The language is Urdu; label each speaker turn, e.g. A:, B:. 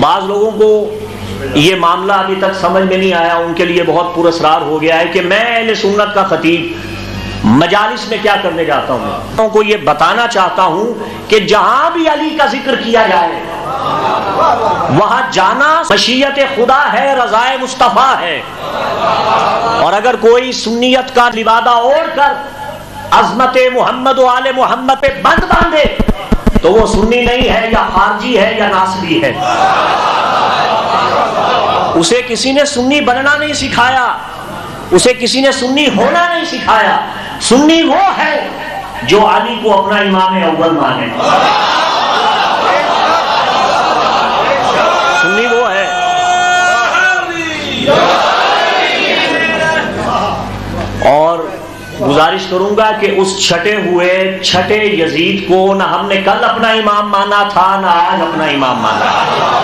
A: بعض لوگوں کو یہ معاملہ ابھی تک سمجھ میں نہیں آیا، ان کے لیے بہت پراسرار ہو گیا ہے کہ میں اہل سنت کا خطیب مجالس میں کیا کرنے جاتا ہوں، لوگوں کو یہ بتانا چاہتا ہوں کہ جہاں بھی علی کا ذکر کیا جائے وہاں جانا مشیت خدا ہے، رضا مصطفیٰ ہے، اور اگر کوئی سنیت کا لبادہ اوڑھ کر عظمت محمد و آل محمد پہ بند باندھے تو وہ سنی نہیں ہے، یا خارجی ہے یا ناصبی ہے۔ اسے کسی نے سنی بننا نہیں سکھایا، اسے کسی نے سنی ہونا نہیں سکھایا۔ سنی وہ ہے جو علی کو اپنا امام اول مانے، سنی وہ ہے۔ اور گزارش کروں گا کہ اس چھٹے ہوئے چھٹے یزید کو نہ ہم نے کل اپنا امام مانا تھا نہ آج اپنا امام مانا۔